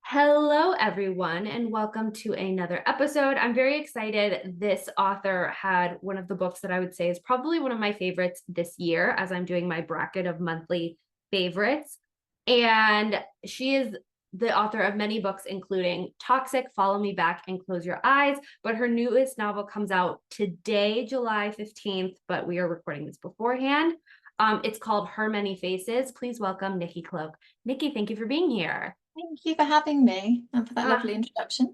Hello, everyone, and welcome to another episode. I'm very excited. This author had one of the books that I would say is probably one of my favorites this year, as I'm doing my bracket of monthly favorites. And she is the author of many books, including Toxic, Follow Me Back, and Close Your Eyes. But her newest novel comes out today, July 15th, but we are recording this beforehand. It's called Her Many Faces. Please welcome Nicci Cloke. Nicci, thank you for being here. Thank you for having me and for that Uh, lovely introduction.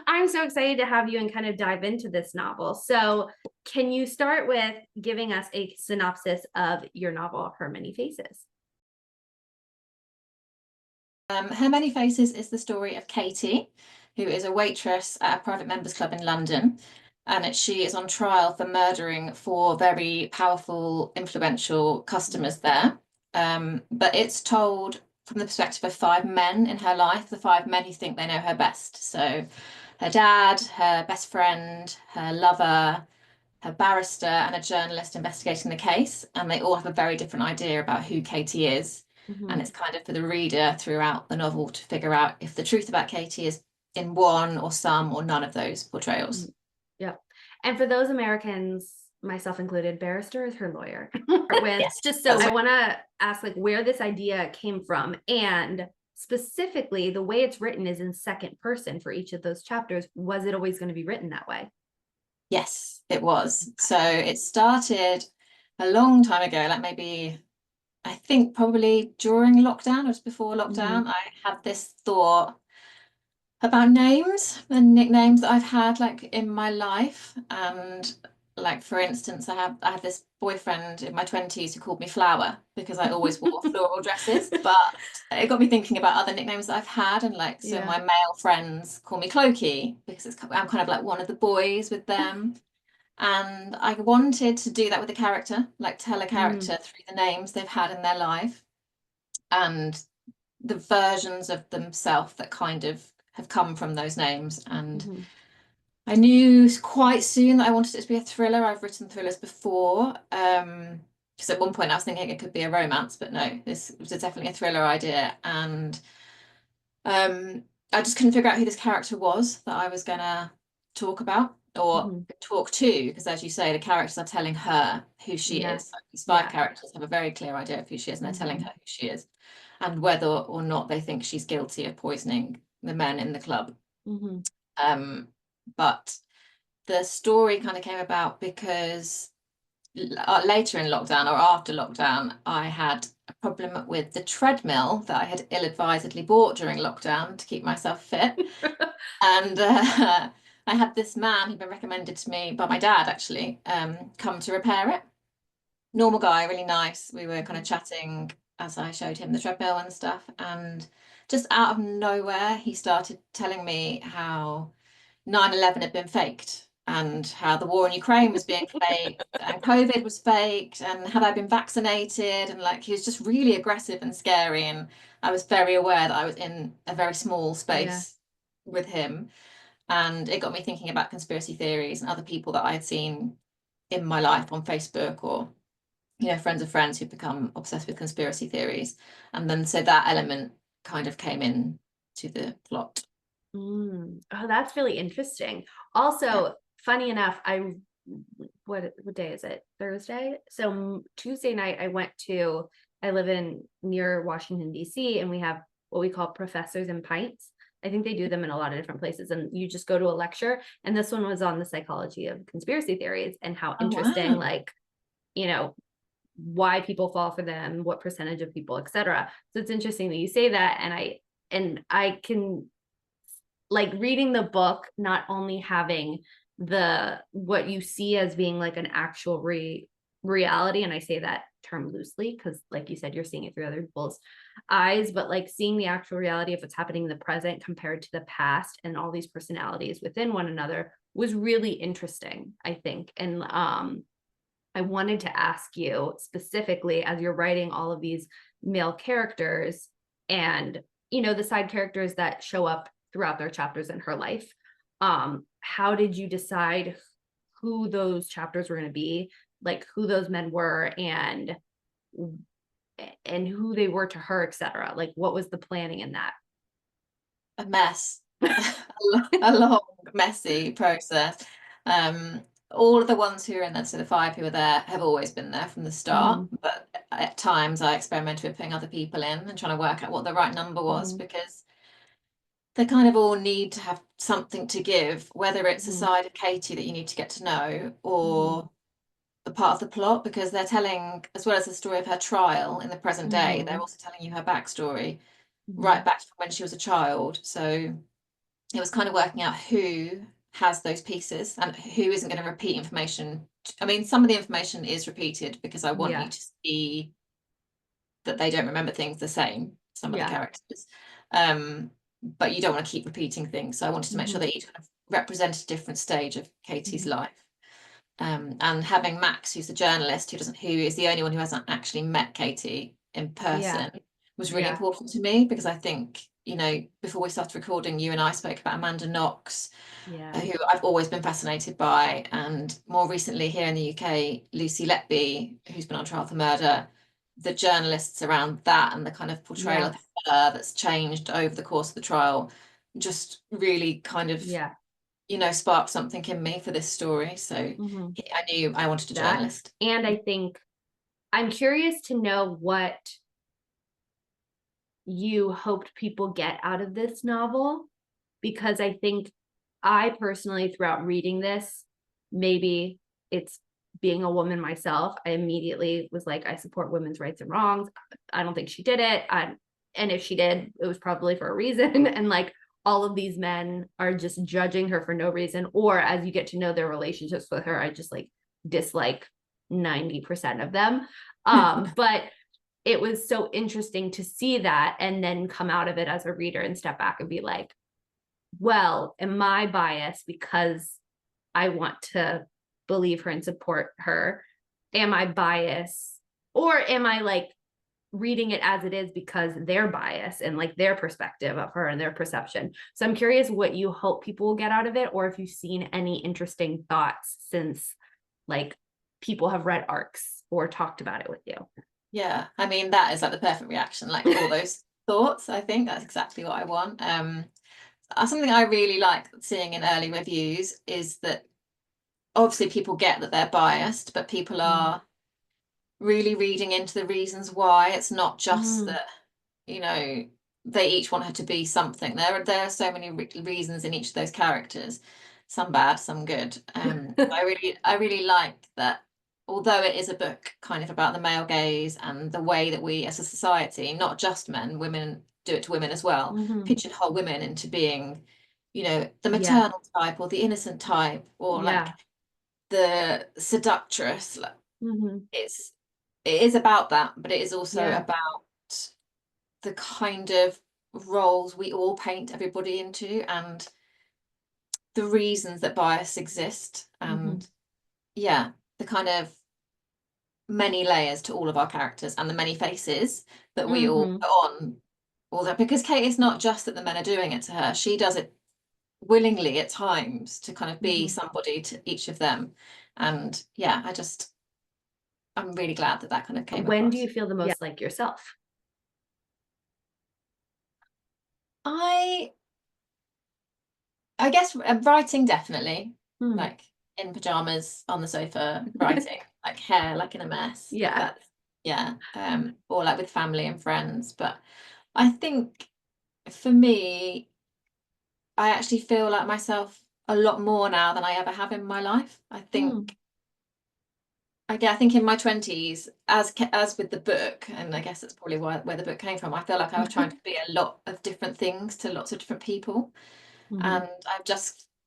I'm so excited to have you and kind of dive into this novel. So, can you start with giving us a synopsis of your novel, Her Many Faces? Her Many Faces is the story of Katie, who is a waitress at a private members club in London. And she is on trial for murdering four very powerful, influential customers there. But it's told from the perspective of five men in her life, the five men who think they know her best. So her dad, her best friend, her lover, a barrister and a journalist investigating the case, and they all have a very different idea about who Katie is. And Mm-hmm. it's kind of for the reader throughout the novel to figure out if the truth about Katie is in one or some or none of those portrayals. Yep. And for those Americans, myself included, barrister is her lawyer. With Yes, just so that's I right. want to ask like where this idea came from, and specifically the way it's written is in second person for each of those chapters. Was it always going to be written that way? Yes, it was. So it started a long time ago, like maybe I think probably during lockdown or just before Mm-hmm. lockdown, I had this thought about names and nicknames that I've had like in my life. And like for instance, I had this boyfriend in my 20s who called me Flower because I always wore floral dresses. But it got me thinking about other nicknames that I've had, and like so Yeah. my male friends call me Clokey because I'm kind of like one of the boys with them. And I wanted to do that with a character, like tell a Mm-hmm. character through the names they've had in their life and the versions of themselves that kind of have come from those names. And Mm-hmm. I knew quite soon that I wanted it to be a thriller. I've written thrillers before. Because at one point I was thinking it could be a romance, but no, this was definitely a thriller idea. And um, I just couldn't figure out who this character was that I was gonna talk about or Mm-hmm. talk to, because as you say, the characters are telling her who she Yeah. is. Like, these five Yeah. characters have a very clear idea of who she is, and they're telling Mm-hmm. her who she is, and whether or not they think she's guilty of poisoning the men in the club. Mm-hmm. Um, but the story kind of came about because later in lockdown or after lockdown, I had a problem with the treadmill that I had ill-advisedly bought during lockdown to keep myself fit. And I had this man who'd been recommended to me by my dad, actually, come to repair it. Normal guy, really nice. We were kind of chatting as I showed him the treadmill and stuff. And just out of nowhere, he started telling me how 9/11 had been faked and how the war in Ukraine was being faked and COVID was faked and had I been vaccinated, and like he was just really aggressive and scary, and I was very aware that I was in a very small Yeah. space with him, and it got me thinking about conspiracy theories and other people that I had seen in my life on Facebook, or friends of friends who've become obsessed with conspiracy theories, and then so that element kind of came in to the plot. Oh, that's really interesting. Yeah. Also, funny enough, what day is it? Thursday. So Tuesday night, I live in near Washington D.C. and we have what we call professors and pints. I think they do them in a lot of different places, and you just go to a lecture. And this one was on the psychology of conspiracy theories and how Oh interesting, wow. like, you know, why people fall for them, what percentage of people, etc. So it's interesting that you say that, and I can like reading the book, not only having the what you see as being like an actual reality, and I say that term loosely because like you said, you're seeing it through other people's eyes, but like seeing the actual reality of what's happening in the present compared to the past and all these personalities within one another was really interesting, I think. And I wanted to ask you specifically, as you're writing all of these male characters and, the side characters that show up throughout their chapters in her life, how did you decide who those chapters were going to be, like who those men were, and who they were to her, etc.? Like, what was the planning in that? a mess, a long, messy process. All of the ones who are in there, so the 5 who are there, have always been there from the start. Mhm, But at times I experimented with putting other people in and trying to work out what the right number was, mhm, because they kind of all need to have something to give, whether it's a mhm, side of Katie that you need to get to know, mhm, or a part of the plot, because they're telling, as well as the story of her trial in the present day, they're mhm, also telling you her backstory right mhm, back to when she was a child. So it was kind of working out who has those pieces and who isn't going to repeat information. I mean, some of the information is repeated because I want you yeah, to see that they don't remember things the same, some of the yeah, characters. But you don't want to keep repeating things. So I wanted to make sure mhm, they each kind of represent a different stage of Katie's mhm, life. And having Max, who's the journalist, who is the only one who hasn't actually met Katie in yeah, person, was really yeah, important to me, because I think, before we started recording, you and I spoke about Amanda Knox, yeah, who I've always been fascinated by, and more recently here in the UK, Lucy Letby, who's been on trial for murder. The journalists around that and the kind of portrayal of yeah, her that's changed over the course of the trial just really kind of, yeah. sparked something in me for this story. So Mhm. I knew I wanted a That, journalist. and I think I'm curious to know what you hoped people get out of this novel, because I think I personally, throughout reading this, maybe it's being a woman myself, I immediately was like, I support women's rights and wrongs. I don't think she did it. And if she did, it was probably for a reason. And like all of these men are just judging her for no reason. Or as you get to know their relationships with her, I just like dislike 90% of them. But it was so interesting to see that and then come out of it as a reader and step back and be like, well, am I biased because I want to believe her and support her? Am I biased? Or am I like reading it as it is because their bias and like their perspective of her and their perception? So I'm curious what you hope people will get out of it, or if you've seen any interesting thoughts since like people have read arcs or talked about it with you. Yeah, I mean, that is like the perfect reaction, like all those thoughts. I think that's exactly what I want. Something I really like seeing in early reviews is that obviously people get that they're biased, but people Mm, are really reading into the reasons why. It's not just mm, that, you know, they each want her to be something. There are so many reasons in each of those characters, some bad, some good. I really like that. Although it is a book kind of about the male gaze and the way that we as a society, not just men, women do it to women as well, mhm. pigeonhole women into being, the Yeah, maternal type or the innocent type, or like yeah, the seductress. Like, mhm, it is about that, but it is also yeah, about the kind of roles we all paint everybody into, and the reasons that bias exist, mhm, and yeah, the kind of many layers to all of our characters and the many faces that we all mhm, put on all that, because Kate is not just that the men are doing it to her, she does it willingly at times to kind of be mhm. somebody to each of them. And yeah, I'm really glad that that kind of came When do you across. feel the most like yourself? I I guess writing, definitely, Hmm. like in pajamas on the sofa writing, like hair like in a mess, like Yeah. that. Yeah. Or like with family and friends. But I think for me, I actually feel like myself a lot more now than I ever have in my life. Hmm. I think in my 20s, as with the book, and I guess that's probably where the book came from, I feel like I was trying to be a lot of different things to lots of different people. Mhm, And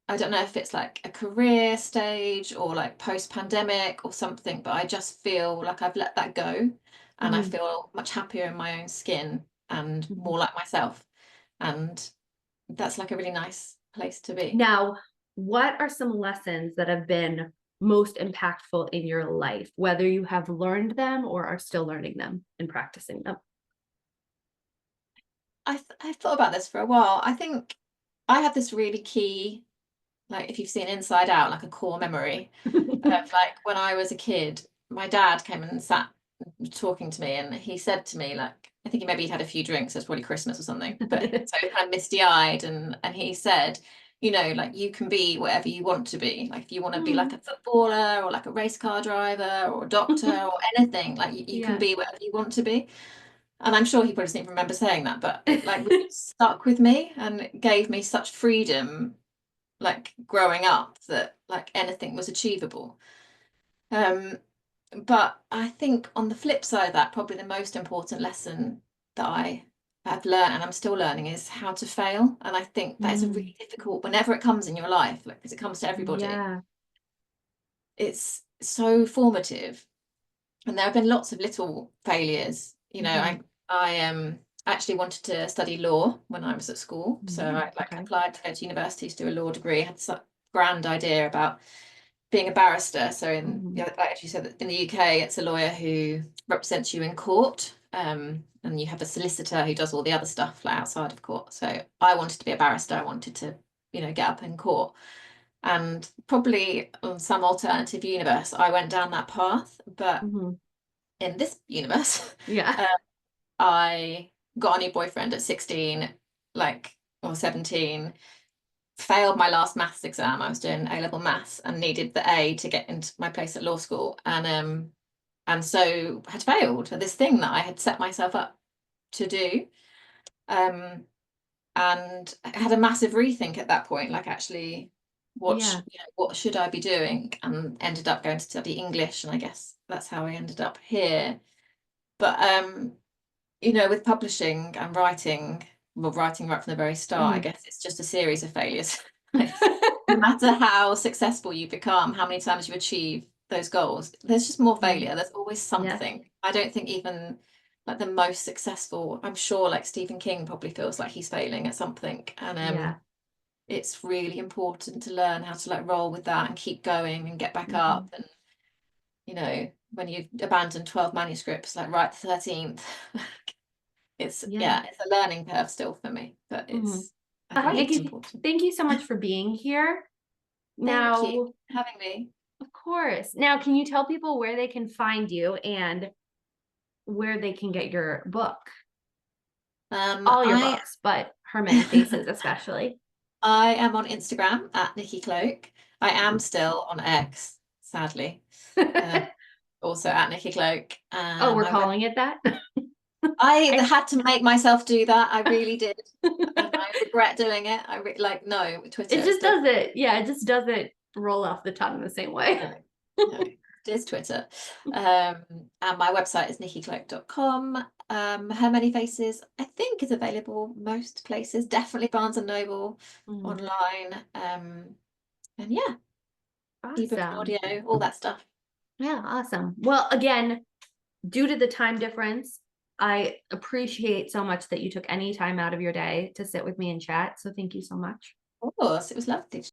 I don't know if it's like a career stage or like post-pandemic or something, but I just feel like I've let that go, and I mhm, feel much happier in my own skin and mhm. more like myself. And that's like a really nice place to be. Now, what are some lessons that have been most impactful in your life, whether you have learned them or are still learning them and practicing them? I thought about this for a while. I think I have this really key, like if you've seen Inside Out, like a core memory of like when I was a kid, my dad came and sat talking to me, and he said to me, like, I think maybe he'd had a few drinks, so it's probably Christmas or something, but so kind of misty-eyed, and he said, you know, like, you can be whatever you want to be. Like, if you want to be like a footballer or like a race car driver or a doctor or anything, like you can be whatever you want to be. And I'm sure he probably doesn't even remember saying that, but it like really stuck with me and it gave me such freedom, like growing up, that like anything was achievable. But I think on the flip side of that, probably the most important lesson that I have learned, and I'm still learning, is how to fail. And I think that is a really difficult, whenever it comes in your life, like, because it comes to everybody. Yeah. It's so formative. And there have been lots of little failures. You know, I actually wanted to study law when I was at school. So I like applied to go to university to do a law degree. I had such a grand idea about being a barrister. So I actually said that in the UK, it's a lawyer who represents you in court, and you have a solicitor who does all the other stuff like outside of court. So I wanted to be a barrister. I wanted to, you know, get up in court. And probably on some alternative universe, I went down that path. But in this universe, I got a new boyfriend at 16, like, or 17. Failed my last maths exam. I was doing A-level maths and needed the A to get into my place at law school, and so had failed at this thing that I had set myself up to do, and I had a massive rethink at that point, like, actually, what should I be doing? And ended up going to study English, and I guess that's how I ended up here. But you know, with publishing and writing, well, writing right from the very start, I guess it's just a series of failures. No matter how successful you become, how many times you achieve those goals, there's just more failure. There's always something. I don't think even like the most successful, I'm sure like Stephen King probably feels like he's failing at something. And it's really important to learn how to like roll with that and keep going and get back up. And, you know, when you abandon 12 manuscripts, like write the 13th. It's it's a learning curve still for me, but it's I think it's important. Thank you so much for being here. Thank you for having me. Of course. Now, can you tell people where they can find you and where they can get your book? All your books, but Her Many Faces especially. I am on Instagram at Nicci Cloke. I am still on X, sadly. Also at Nicci Cloke. Oh, we're calling it that? I had to make myself do that. I really did. And I regret doing it. No, Twitter. It just doesn't. Yeah, it just doesn't roll off the tongue the same way. No, it is Twitter. And my website is niccicloke.com. Her Many Faces, I think, is available most places. Definitely Barnes and Noble, online. And yeah, ebook and audio, all that stuff. Yeah, awesome. Well, again, due to the time difference, I appreciate so much that you took any time out of your day to sit with me and chat. So thank you so much. Of course, it was lovely.